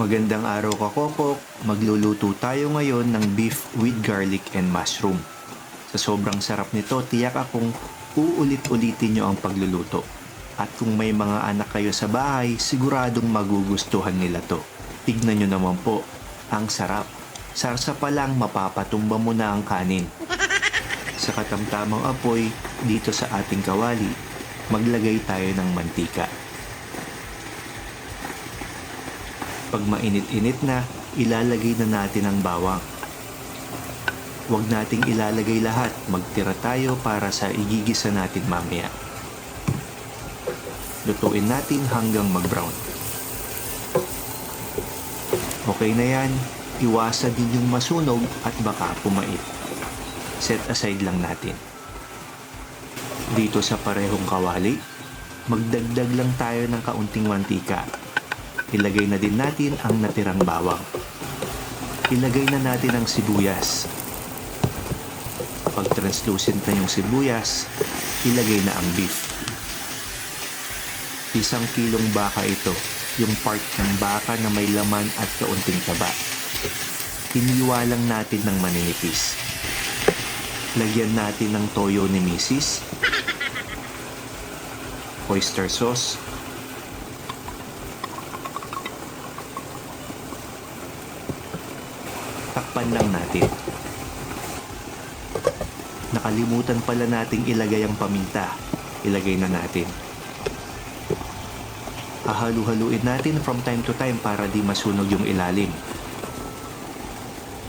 Magandang araw kakokok, magluluto tayo ngayon ng beef with garlic and mushroom. Sa sobrang sarap nito, tiyak akong uulit-ulitin nyo ang pagluluto. At kung may mga anak kayo sa bahay, siguradong magugustuhan nila to. Tignan nyo naman po, ang sarap. Sarsa pa lang mapapatumba mo na ang kanin. Sa katamtamang apoy, dito sa ating kawali, maglagay tayo ng mantika. Pag mainit-init na, ilalagay na natin ang bawang. Huwag nating ilalagay lahat, magtira tayo para sa igigisa natin mamaya. Lutuin natin hanggang mag-brown. Okay na yan, iwasan din yung masunog at baka pumait. Set aside lang natin. Dito sa parehong kawali, magdagdag lang tayo ng kaunting mantika. Ilagay na din natin ang natirang bawang. Ilagay na natin ang sibuyas. Pag translucent na yung sibuyas, ilagay na ang beef. 1 kilong baka ito, yung part ng baka na may laman at kaunting taba. Hiniwa lang natin ng maninipis. Lagyan natin ng toyo ni Mrs. Oyster sauce. Takpan lang natin. Nakalimutan pala nating ilagay ang paminta. Ilagay na natin. Hahalu-haluin natin from time to time para di masunog yung ilalim.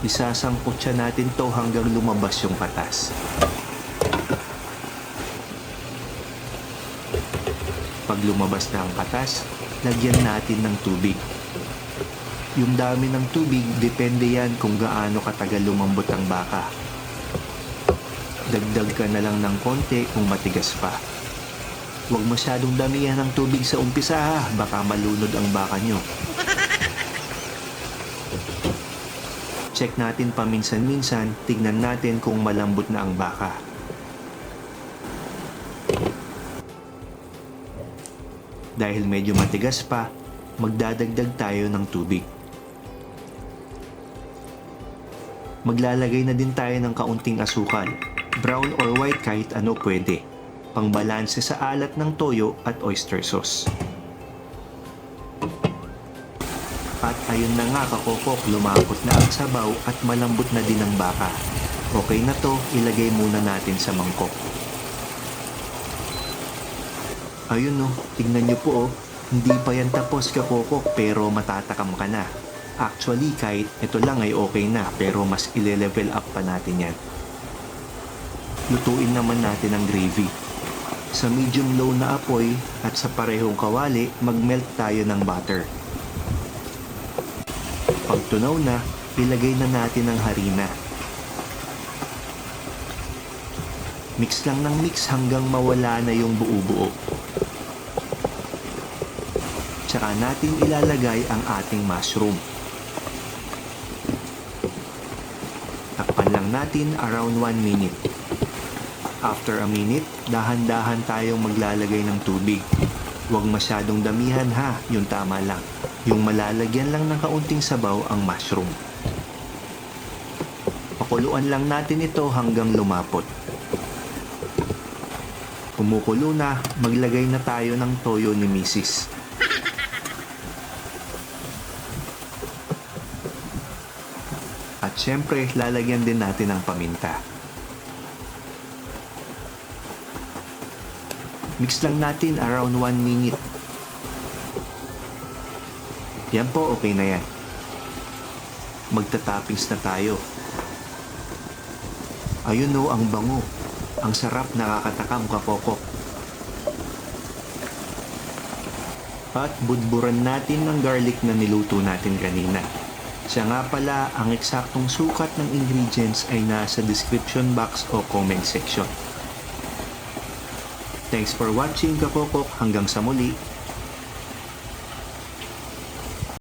Isasangkot siya natin to hanggang lumabas yung patas. Pag lumabas na ang patas, lagyan natin ng tubig. Yung dami ng tubig, depende yan kung gaano katagal lumambot ang baka. Dagdag ka na lang ng konti kung matigas pa. Huwag masyadong damihan ng tubig sa umpisa ha, baka malunod ang baka nyo. Check natin paminsan-minsan, tignan natin kung malambot na ang baka. Dahil medyo matigas pa, magdadagdag tayo ng tubig. Maglalagay na din tayo ng kaunting asukal, brown or white kahit ano pwede, pangbalanse sa alat ng toyo at oyster sauce. At ayun na nga kakokok, lumapot na ang sabaw at malambot na din ang baka. Okay na to, ilagay muna natin sa mangkok. Ayun no, tignan nyo po oh, hindi pa yan tapos kakokok pero matatakam ka na. Actually, kahit ito lang ay okay na, pero mas ile-level up pa natin yan. Lutuin naman natin ang gravy. Sa medium low na apoy at sa parehong kawali, mag-melt tayo ng butter. Pag tunaw na, ilagay na natin ang harina. Mix lang ng mix hanggang mawala na yung buo-buo. Tsaka natin ilalagay ang ating mushroom. Takpan lang natin around 1 minute. After a minute, dahan-dahan tayong maglalagay ng tubig. Huwag masyadong damihan ha, yung tama lang. Yung malalagyan lang ng kaunting sabaw ang mushroom. Pakuluan lang natin ito hanggang lumapot. Kumukulo na, maglagay na tayo ng toyo ni Mrs. At syempre, lalagyan din natin ng paminta. Mix lang natin around 1 minute. Yan po, okay na yan. Magta-toppings na tayo. Ayun o, ang bango. Ang sarap, nakakatakam kakokok. At budburan natin ng garlic na niluto natin kanina. Siya nga pala, ang eksaktong sukat ng ingredients ay nasa description box o comment section. Thanks for watching kakokok, hanggang sa muli.